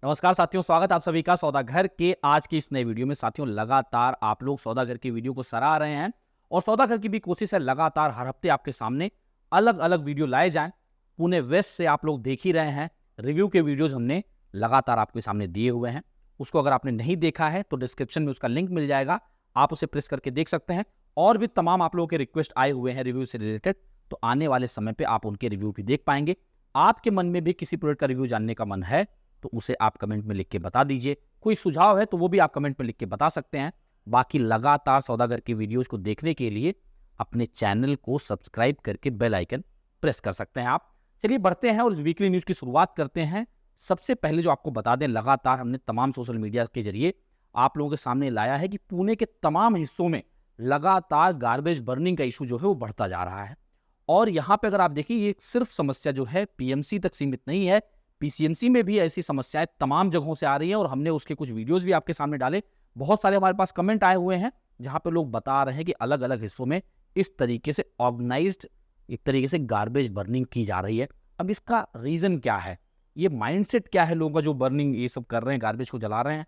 नमस्कार साथियों, स्वागत आप सभी का सौदागर के आज की इस नए वीडियो में। साथियों, लगातार आप लोग सौदागर की वीडियो को सराह रहे हैं और सौदागर की भी कोशिश है लगातार हर हफ्ते आपके सामने अलग अलग वीडियो लाए जाएं। पुणे वेस्ट से आप लोग देख ही रहे हैं, रिव्यू के वीडियोज हमने लगातार आपके सामने दिए हुए हैं। उसको अगर आपने नहीं देखा है तो डिस्क्रिप्शन में उसका लिंक मिल जाएगा, आप उसे प्रेस करके देख सकते हैं। और भी तमाम आप लोगों के रिक्वेस्ट आए हुए हैं रिव्यू से रिलेटेड, तो आने वाले समय पर आप उनके रिव्यू भी देख पाएंगे। आपके मन में भी किसी प्रोडक्ट का रिव्यू जानने का मन है तो उसे आप कमेंट में लिख के बता दीजिए। कोई सुझाव है तो वो भी आप कमेंट में लिख के बता सकते हैं। बाकी लगातार सौदागर की वीडियोस को देखने के लिए अपने चैनल को सब्सक्राइब करके बेल आइकन प्रेस कर सकते हैं आप। चलिए बढ़ते हैं और इस वीकली न्यूज की शुरुआत करते हैं। सबसे पहले जो आपको बता दें, लगातार हमने तमाम सोशल मीडिया के जरिए आप लोगों के सामने लाया है कि पुणे के तमाम हिस्सों में लगातार गार्बेज बर्निंग का इशू जो है वो बढ़ता जा रहा है। और यहाँ पे अगर आप देखिए, ये सिर्फ समस्या जो है पीएमसी तक सीमित नहीं है, पीसीएमसी में भी ऐसी समस्याएं तमाम जगहों से आ रही हैं और हमने उसके कुछ वीडियोस भी आपके सामने डाले। बहुत सारे हमारे पास कमेंट आए हुए हैं जहां पे लोग बता रहे हैं कि अलग अलग हिस्सों में इस तरीके से ऑर्गेनाइज्ड एक तरीके से गार्बेज बर्निंग की जा रही है। अब इसका रीजन क्या है, ये माइंडसेट क्या है लोगों का जो बर्निंग ये सब कर रहे हैं, गार्बेज को जला रहे हैं।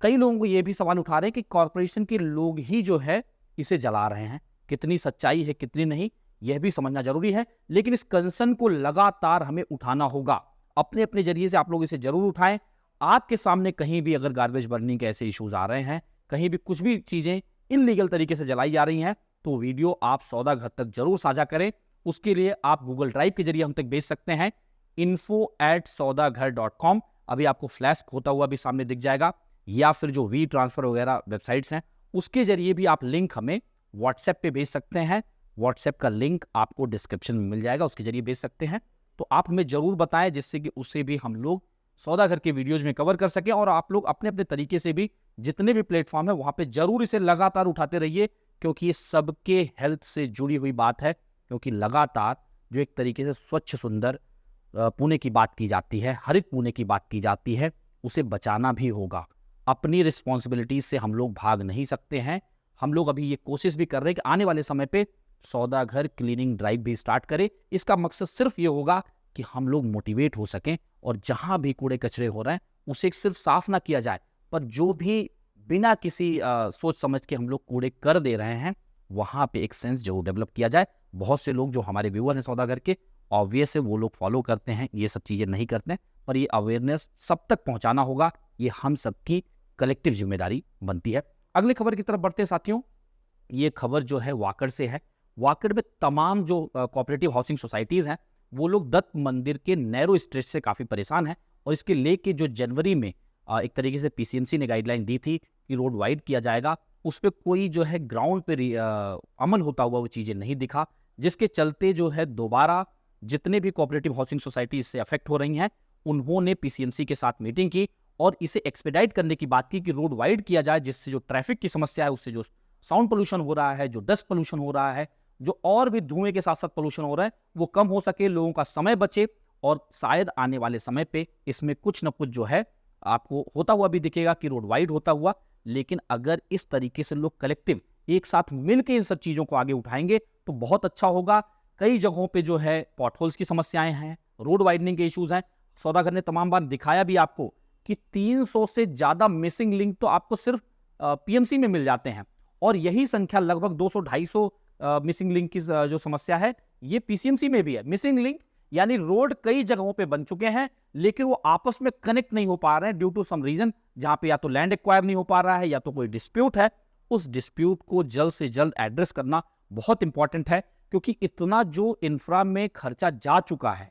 कई लोगों को ये भी सवाल उठा रहे हैं कि कॉर्पोरेशन के लोग ही जो है इसे जला रहे हैं। कितनी सच्चाई है कितनी नहीं, यह भी समझना जरूरी है। लेकिन इस कंसर्न को लगातार हमें उठाना होगा, अपने अपने जरिए से आप लोग इसे जरूर उठाएं। आपके सामने कहीं भी अगर गार्बेज बर्निंग के ऐसे इश्यूज आ रहे हैं, कहीं भी कुछ भी चीजें इनलीगल तरीके से जलाई जा रही हैं, तो वीडियो आप सौदागर तक जरूर साझा करें। उसके लिए आप गूगल ड्राइव के जरिए हम तक भेज सकते हैं, info@saudaghar.com। अभी आपको फ्लैश होता हुआ भी सामने दिख जाएगा, या फिर जो वी ट्रांसफर वगैरह वेबसाइट्स हैं उसके जरिए भी आप लिंक हमें व्हाट्सएप पे भेज सकते हैं। व्हाट्सएप का लिंक आपको डिस्क्रिप्शन में मिल जाएगा, उसके जरिए भेज सकते हैं। तो आप हमें जरूर बताएं जिससे कि उसे भी हम लोग सौदागर के वीडियोज में कवर कर सके। और आप लोग अपने अपने तरीके से भी जितने भी प्लेटफॉर्म है वहां पे जरूर इसे लगातार उठाते रहिए, क्योंकि ये सबके हेल्थ से जुड़ी हुई बात है। क्योंकि लगातार जो एक तरीके से स्वच्छ सुंदर पुणे की बात की जाती है, हरित पुणे की बात की जाती है, उसे बचाना भी होगा। अपनी रिस्पॉन्सिबिलिटीज से हम लोग भाग नहीं सकते हैं। हम लोग अभी ये कोशिश भी कर रहे हैं कि आने वाले समय पे सौदागर क्लीनिंग ड्राइव भी स्टार्ट करे। इसका मकसद सिर्फ ये होगा कि हम लोग मोटिवेट हो सकें और जहां भी कूड़े कचरे हो रहे हैं उसे सिर्फ साफ ना किया जाए, पर जो भी बिना किसी सोच समझ के हम लोग कूड़े कर दे रहे हैं वहां पे एक सेंस जरूर डेवलप किया जाए। बहुत से लोग जो हमारे व्यूअर हैं सौदागर के, ऑब्वियस है वो लोग फॉलो करते हैं, ये सब चीजें नहीं करते हैं, पर ये अवेयरनेस सब तक पहुंचाना होगा। ये हम सबकी कलेक्टिव जिम्मेदारी बनती है। अगले खबर की तरफ बढ़ते हैं साथियों। ये खबर जो है वाकड़ से है। वाकड़ में तमाम जो कोऑपरेटिव हाउसिंग सोसाइटीज हैं वो लोग दत्त मंदिर के नैरो स्ट्रेच से काफी परेशान हैं। और इसके लेके जो जनवरी में एक तरीके से पीसीएमसी ने गाइडलाइन दी थी कि रोड वाइड किया जाएगा, उस पर कोई जो है ग्राउंड पे अमल होता हुआ वो चीजें नहीं दिखा, जिसके चलते जो है दोबारा जितने भी कोऑपरेटिव हाउसिंग सोसाइटी इससे अफेक्ट हो रही हैं उन्होंने पीसीएमसी के साथ मीटिंग की और इसे एक्सपेडाइट करने की बात की कि रोड वाइड किया जाए, जिससे जो ट्रैफिक की समस्या है, उससे जो साउंड पोल्यूशन हो रहा है, जो डस्ट पोल्यूशन हो रहा है, जो और भी धुएं के साथ साथ पोल्यूशन हो रहा है, वो कम हो सके, लोगों का समय बचे। और शायद आने वाले समय पे इसमें कुछ न कुछ जो है आपको होता हुआ भी दिखेगा कि रोड वाइड होता हुआ। लेकिन अगर इस तरीके से लोग कलेक्टिव एक साथ मिलकर इन सब चीजों को आगे उठाएंगे तो बहुत अच्छा होगा। कई जगहों पे जो है पॉटहोल्स की समस्याएं हैं, रोड वाइडनिंग के इश्यूज हैं। सौदागर ने तमाम बार दिखाया भी आपको कि 300 से ज्यादा मिसिंग लिंक तो आपको सिर्फ पीएमसी में मिल जाते हैं, और यही संख्या लगभग 200-250 मिसिंग लिंक की जो समस्या है ये पीसीएमसी में भी है। मिसिंग लिंक यानी रोड कई जगहों पे बन चुके हैं लेकिन वो आपस में कनेक्ट नहीं हो पा रहे हैं ड्यू टू सम रीजन, जहां पे या तो लैंड एक्वायर नहीं हो पा रहा है या तो कोई डिस्प्यूट है। उस डिस्प्यूट को जल्द से जल्द एड्रेस करना बहुत इंपॉर्टेंट है, क्योंकि इतना जो इंफ्रा में खर्चा जा चुका है,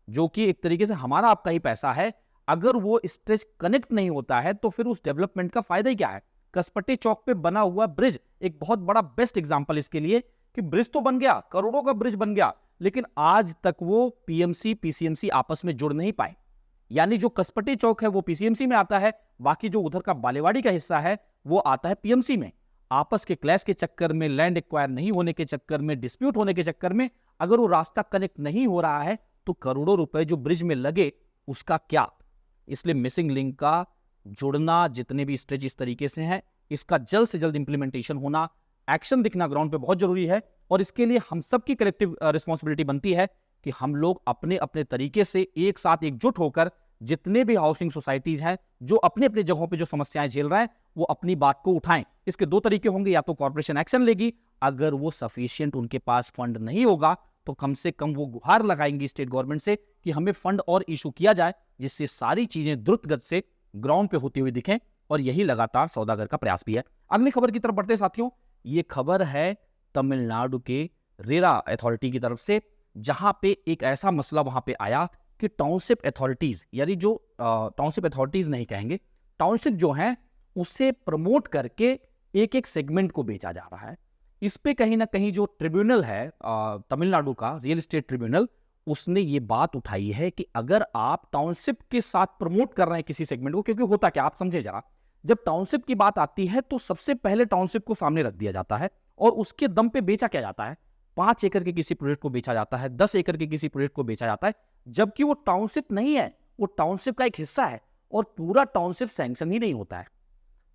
जो कि एक तरीके से हमारा आपका ही पैसा है, अगर वो स्ट्रेच कनेक्ट नहीं होता है तो फिर उस डेवलपमेंट का फायदा ही क्या है। कसपट्टी चौक पे बना हुआ ब्रिज एक बहुत बड़ा बेस्ट एग्जांपल इसके लिए कि ब्रिज तो बन गया, करोड़ों का ब्रिज बन गया, लेकिन आज तक वो पीएमसी पीसीएमसी आपस में जुड़ नहीं पाए। यानी जो कसपट्टी चौक है वो पीसीएमसी में आता है, बाकी जो उधर का बालेवाड़ी का हिस्सा है वो आता है पीएमसी में। आपस के क्लैश के चक्कर में, लैंड एक्वायर नहीं होने के चक्कर में, डिस्प्यूट होने के चक्कर में अगर वो रास्ता कनेक्ट नहीं हो रहा है तो करोड़ों रुपए जो ब्रिज में लगे उसका क्या। इसलिए मिसिंग लिंक का जुड़ना, जितने भी स्टेज इस तरीके से हैं, इसका जल्द से जल्द इंप्लीमेंटेशन होना, एक्शन दिखना ग्राउंड पे बहुत जरूरी है। और इसके लिए हम सबकी कलेक्टिव रिस्पॉन्सिबिलिटी बनती है कि हम लोग अपने अपने तरीके से एक साथ एकजुट होकर जितने भी हाउसिंग सोसाइटीज हैं जो अपने अपने जगहों पे जो समस्याएं झेल रहे हैं वो अपनी बात को उठाएं। इसके दो तरीके होंगे, या तो कॉर्पोरेशन एक्शन लेगी, अगर वो सफिशिएंट उनके पास फंड नहीं होगा तो कम से कम वो गुहार लगाएंगी स्टेट गवर्नमेंट से कि हमें फंड और इशू किया जाए, जिससे सारी चीजें द्रुत गति से ग्राउंड पे होती हुई दिखें। और यही लगातार सौदागर का प्रयास भी है। अगली खबर की तरफ बढ़ते साथियों, ये खबर है तमिलनाडु के रेरा अथॉरिटी की तरफ से, जहां पे एक ऐसा मसला वहां पे आया कि टाउनशिप अथॉरिटीज, यानी जो टाउनशिप अथॉरिटीज नहीं कहेंगे, टाउनशिप जो है उसे प्रमोट करके एक एक सेगमेंट को बेचा जा रहा है। इस पे कहीं ना कहीं जो ट्रिब्यूनल है तमिलनाडु का रियल एस्टेट ट्रिब्यूनल, उसने ये बात उठाई है कि अगर आप टाउनशिप के साथ प्रमोट कर रहे हैं किसी सेगमेंट को, क्योंकि होता क्या आप समझे जरा, जब टाउनशिप की बात आती है तो सबसे पहले टाउनशिप को सामने रख दिया जाता है और उसके दम पे बेचा क्या जाता है। 5 एकड़ के किसी प्रोजेक्ट को बेचा जाता है, 10 एकड़ के किसी प्रोजेक्ट को बेचा जाता है, जबकि वो टाउनशिप नहीं है, वो टाउनशिप का एक हिस्सा है और पूरा टाउनशिप सैंक्शन ही नहीं होता है।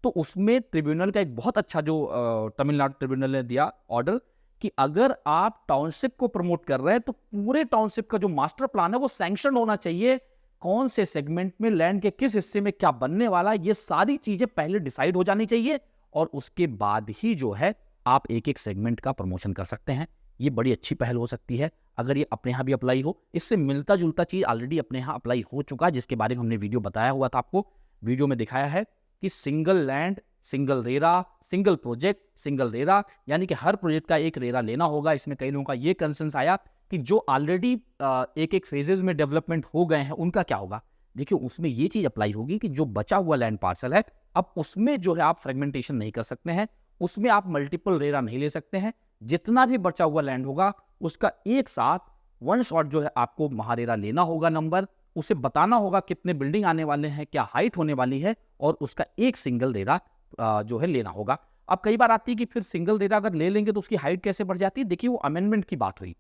तो उसमें ट्रिब्यूनल का एक बहुत अच्छा जो तमिलनाडु ट्रिब्यूनल ने दिया ऑर्डर कि अगर आप टाउनशिप को प्रमोट कर रहे हैं तो पूरे टाउनशिप का जो मास्टर प्लान है वो सैंक्शन होना चाहिए। कौन से सेगमेंट में लैंड के किस हिस्से में क्या बनने वाला है, ये सारी चीजें पहले डिसाइड हो जानी चाहिए और उसके बाद ही जो है आप एक एक सेगमेंट का प्रमोशन कर सकते हैं। ये बड़ी अच्छी पहल हो सकती है अगर ये अपने यहाँ भी अप्लाई हो। इससे मिलता जुलता चीज ऑलरेडी अपने यहाँ अप्लाई हो चुका है, जिसके बारे में हमने वीडियो बताया हुआ था, आपको वीडियो में दिखाया है कि single land, single RERA, single project, single RERA, यानी कि हर प्रोजेक्ट का एक रेरा लेना होगा। इसमें कई लोगों का ये कंसर्न आया कि जो ऑलरेडी एक एक फेजेस में डेवलपमेंट हो गए हैं उनका क्या होगा। देखिए उसमें ये चीज अप्लाई होगी कि जो बचा हुआ लैंड पार्सल है, अब उसमें जो है आप फ्रेगमेंटेशन नहीं कर सकते हैं, उसमें आप मल्टीपल रेरा नहीं ले सकते हैं। जितना भी बचा हुआ लैंड होगा उसका एक साथ वन शॉट जो है आपको महारेरा लेना होगा नंबर, उसे बताना होगा कितने बिल्डिंग आने वाले हैं, क्या हाइट होने वाली है, और उसका एक सिंगल रेरा जो है लेना होगा। अब कई बार आती है कि फिर सिंगल रेरा अगर ले लेंगे तो उसकी हाइट कैसे बढ़ जाती है। देखिए वो अमेंडमेंट की बात हुई,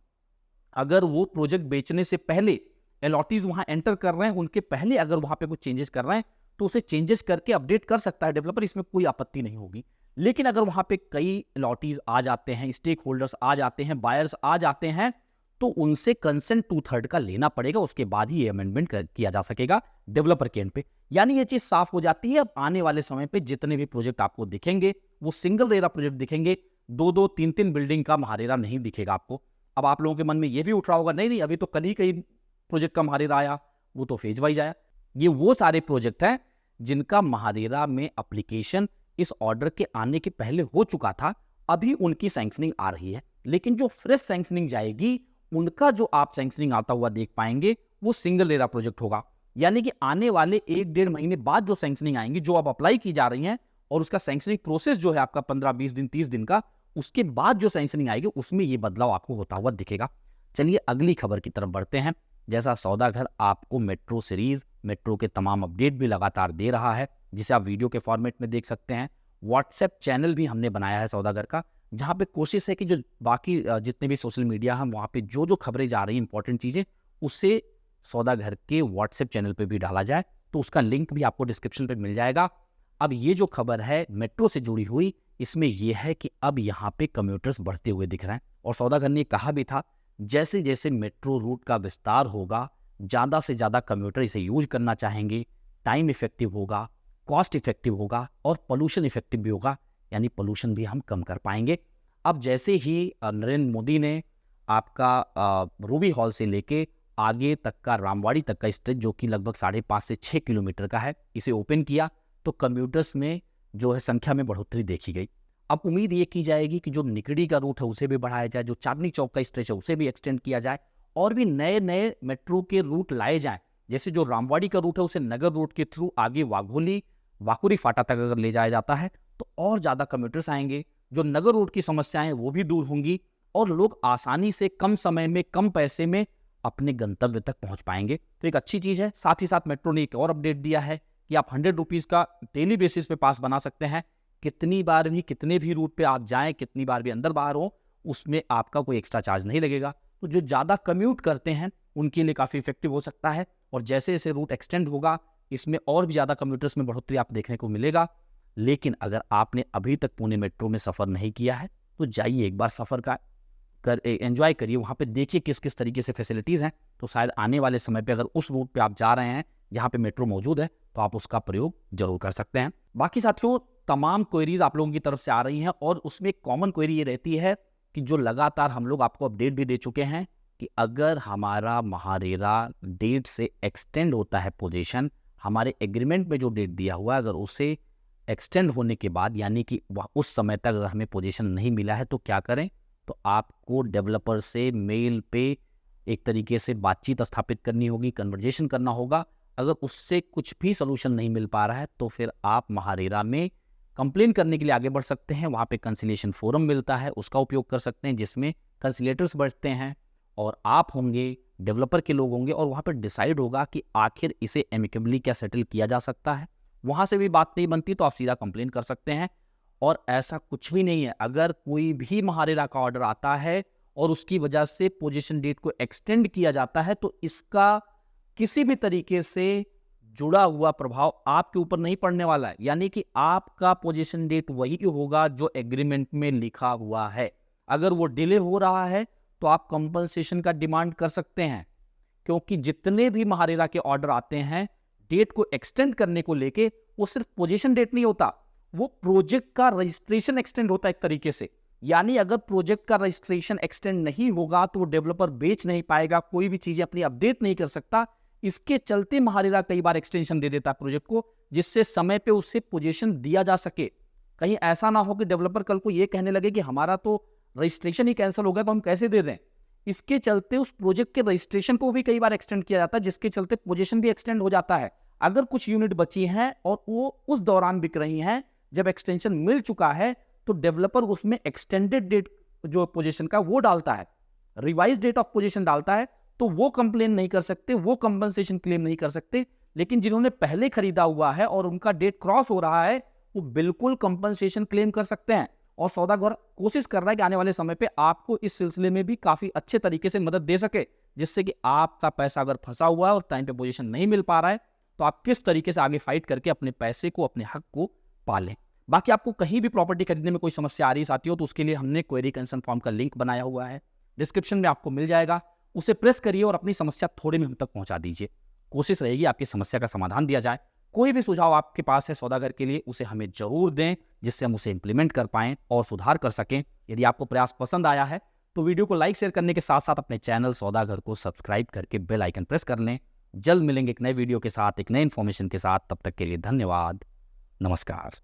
अगर वो प्रोजेक्ट बेचने से पहले अलॉटीज वहां एंटर कर रहे हैं, उनके पहले अगर वहां पे कुछ चेंजेस कर रहे हैं तो उसे चेंजेस करके अपडेट कर सकता है डेवलपर, इसमें कोई आपत्ति नहीं होगी। लेकिन अगर वहां पे कई अलॉटीज आ जाते हैं, स्टेक होल्डर्स आ जाते हैं, बायर्स आ जाते हैं, तो उनसे कंसेंट 2/3 का लेना पड़ेगा, उसके बाद ही ये अमेंडमेंट किया जा सकेगा डेवलपर के एंड पे। यानी ये चीज साफ हो जाती है। अब आने वाले समय पे जितने भी प्रोजेक्ट आपको दिखेंगे वो सिंगल रेरा प्रोजेक्ट दिखेंगे, 2-2, 3-3 बिल्डिंग का महारेरा नहीं दिखेगा आपको। अब आप लोगों के मन में ये भी उठ रहा होगा, नहीं अभी तो कल ही कई प्रोजेक्ट का महारेरा आया, वो तो फेज वाइज आया। ये वो सारे प्रोजेक्ट हैं जिनका महारेरा में एप्लीकेशन इस ऑर्डर के आने के पहले हो चुका था, अभी उनकी सैंक्शनिंग आ रही है। लेकिन जो फ्रेश सैंक्शनिंग जाएगी उनका जो आप सैंक्शनिंग आता हुआ देख पाएंगे वो सिंगल रेरा प्रोजेक्ट होगा। यानी कि आने वाले 1-1.5 महीने बाद जो सैंक्शनिंग आएंगी, जो अब अप्लाई की जा रही हैं, और उसका सैंक्शनिंग प्रोसेस जो है आपका 15-20 दिन 30 दिन का, उसके बाद जो सैंक्शनिंग आएगी उसमें ये बदलाव आपको होता हुआ दिखेगा। चलिए अगली खबर की तरफ बढ़ते हैं। जैसा सौदागर आपको मेट्रो सीरीज, मेट्रो के तमाम अपडेट भी लगातार दे रहा है, जिसे आप वीडियो के फॉर्मेट में देख सकते हैं। व्हाट्सएप चैनल भी हमने बनाया है सौदागर का, जहाँ पे कोशिश है कि जो बाकी जितने भी सोशल मीडिया हैं वहाँ पे जो जो खबरें जा रही हैं, इंपॉर्टेंट चीज़ें, उससे सौदागर के व्हाट्सएप चैनल पे भी डाला जाए, तो उसका लिंक भी आपको डिस्क्रिप्शन पे मिल जाएगा। अब ये जो खबर है मेट्रो से जुड़ी हुई, इसमें यह है कि अब यहाँ पे कम्यूटर्स बढ़ते हुए दिख रहे हैं, और सौदागर ने कहा भी था जैसे जैसे मेट्रो रूट का विस्तार होगा, ज़्यादा से ज़्यादा कम्यूटर इसे यूज करना चाहेंगे, टाइम इफेक्टिव होगा, कॉस्ट इफेक्टिव होगा और पोल्यूशन इफेक्टिव भी होगा, यानी पोल्यूशन भी हम कम कर पाएंगे। अब जैसे ही नरेंद्र मोदी ने आपका रूबी हॉल से लेके आगे तक का रामवाड़ी तक का स्ट्रेच, जो कि लगभग 5.5 से 6 किलोमीटर का है, इसे ओपन किया, तो कम्यूटर्स में जो है संख्या में बढ़ोतरी देखी गई। अब उम्मीद ये की जाएगी कि जो निकड़ी का रूट है उसे भी बढ़ाया जाए, जो चांदनी चौक का स्ट्रेच है उसे भी एक्सटेंड किया जाए, और भी नए नए मेट्रो के रूट लाए जाएं। जैसे जो रामवाड़ी का रूट है उसे नगर रूट के थ्रू आगे वाघोली, वाकुरी फाटा तक अगर ले जाया जाता है तो और ज़्यादा कम्यूटर्स आएंगे, जो नगर रूट की समस्याएं वो भी दूर होंगी, और लोग आसानी से कम समय में कम पैसे में अपने गंतव्य तक पहुंच पाएंगे। तो एक अच्छी चीज़ है। साथ ही साथ मेट्रो ने एक और अपडेट दिया है कि आप 100 रुपीज़ का डेली बेसिस पे पास बना सकते हैं। कितनी बार भी कितने भी रूट पे आप जाएं, कितनी बार भी अंदर बाहर हो, उसमें आपका कोई एक्स्ट्रा चार्ज नहीं लगेगा। तो जो ज़्यादा कम्यूट करते हैं उनके लिए काफ़ी इफेक्टिव हो सकता है, और जैसे जैसे रूट एक्सटेंड होगा इसमें और भी ज़्यादा कम्यूटर्स में बढ़ोतरी आप देखने को मिलेगा। लेकिन अगर आपने अभी तक पुणे मेट्रो में सफ़र नहीं किया है तो जाइए एक बार सफ़र का एंजॉय करिए, वहाँ पे देखिए किस किस तरीके से फैसिलिटीज़ हैं। तो शायद आने वाले समय पे अगर उस रूट पे आप जा रहे हैं जहाँ पे मेट्रो मौजूद है तो आप उसका प्रयोग जरूर कर सकते हैं। बाकी साथियों, तमाम क्वेरीज आप लोगों की तरफ से आ रही हैं और उसमें कॉमन क्वेरी ये रहती है कि जो लगातार हम लोग आपको अपडेट भी दे चुके हैं कि अगर हमारा महारेरा डेट से एक्सटेंड होता है पोजीशन, हमारे एग्रीमेंट में जो डेट दिया हुआ है अगर उसे एक्सटेंड होने के बाद यानी कि उस समय तक अगर हमें पोजीशन नहीं मिला है तो क्या करें, तो आपको डेवलपर से मेल पे एक तरीके से बातचीत स्थापित करनी होगी, कन्वर्जेशन करना होगा। अगर उससे कुछ भी सोल्यूशन नहीं मिल पा रहा है तो फिर आप महारेरा में कंप्लेन करने के लिए आगे बढ़ सकते हैं। वहाँ पे कंसिलिएशन फोरम मिलता है, उसका उपयोग कर सकते हैं, जिसमें कंसिलेटर्स बैठते हैं और आप होंगे, डेवलपर के लोग होंगे और वहाँ पर डिसाइड होगा कि आखिर इसे एमिकेबली क्या सेटल किया जा सकता है। वहाँ से भी बात नहीं बनती तो आप सीधा कंप्लेन कर सकते हैं। और ऐसा कुछ भी नहीं है, अगर कोई भी महारेरा का ऑर्डर आता है और उसकी वजह से पोजीशन डेट को एक्सटेंड किया जाता है तो इसका किसी भी तरीके से जुड़ा हुआ प्रभाव आपके ऊपर नहीं पड़ने वाला है। यानी कि आपका पोजीशन डेट वही होगा जो एग्रीमेंट में लिखा हुआ है। अगर वो डिले हो रहा है तो आप कंपनसेशन का डिमांड कर सकते हैं, क्योंकि जितने भी महारेरा के ऑर्डर आते हैं डेट को एक्सटेंड करने को लेके, वो सिर्फ पोजीशन डेट नहीं होता, वो प्रोजेक्ट का रजिस्ट्रेशन एक्सटेंड होता है एक तरीके से। यानी अगर प्रोजेक्ट का रजिस्ट्रेशन एक्सटेंड नहीं होगा तो वो डेवलपर बेच नहीं पाएगा, कोई भी चीजें अपनी अपडेट नहीं कर सकता। इसके चलते महारेरा कई बार एक्सटेंशन दे देता है प्रोजेक्ट को, जिससे समय पे उसे पोजीशन दिया जा सके। कहीं ऐसा ना हो कि डेवलपर कल को ये कहने लगे कि हमारा तो रजिस्ट्रेशन ही कैंसिल हो गया तो हम कैसे दे दें। इसके चलते उस प्रोजेक्ट के रजिस्ट्रेशन को भी कई बार एक्सटेंड किया जाता है, जिसके चलते पोजीशन भी एक्सटेंड हो जाता है। अगर कुछ यूनिट बची हैं और वो उस दौरान बिक रही हैं जब एक्सटेंशन मिल चुका है, तो डेवलपर उसमें एक्सटेंडेड डेट जो पोजीशन का वो डालता है, रिवाइज डेट ऑफ पोजीशन डालता है, तो वो कंप्लेन नहीं कर सकते, वो कंपनसेशन क्लेम नहीं कर सकते। लेकिन जिन्होंने पहले खरीदा हुआ है और उनका डेट क्रॉस हो रहा है, वो बिल्कुल कंपनसेशन क्लेम कर सकते हैं। और सौदागर कोशिश कर रहा है कि आने वाले समय पे आपको इस सिलसिले में भी काफी अच्छे तरीके से मदद दे सके, जिससे कि आपका पैसा अगर फंसा हुआ है और टाइम पे पोजीशन नहीं मिल पा रहा है तो आप किस तरीके से आगे फाइट करके अपने पैसे को, अपने हक को पालें। बाकी आपको कहीं भी प्रॉपर्टी खरीदने में कोई समस्या आ रही है साथियों, तो उसके लिए हमने क्वेरी कंसर्न फॉर्म का लिंक बनाया हुआ है, डिस्क्रिप्शन में आपको मिल जाएगा। उसे प्रेस करिए और अपनी समस्या थोड़े में हम तक पहुंचा दीजिए। कोशिश रहेगी आपकी समस्या का समाधान दिया जाए। कोई भी सुझाव आपके पास है सौदागर के लिए, उसे हमें जरूर दें, जिससे हम उसे इंप्लीमेंट कर पाएं और सुधार कर सकें। यदि आपको प्रयास पसंद आया है तो वीडियो को लाइक शेयर करने के साथ साथ अपने चैनल सौदागर को सब्सक्राइब करके बेल आइकन प्रेस कर लें। जल्द मिलेंगे एक नए वीडियो के साथ, एक नए इन्फॉर्मेशन के साथ। तब तक के लिए धन्यवाद, नमस्कार।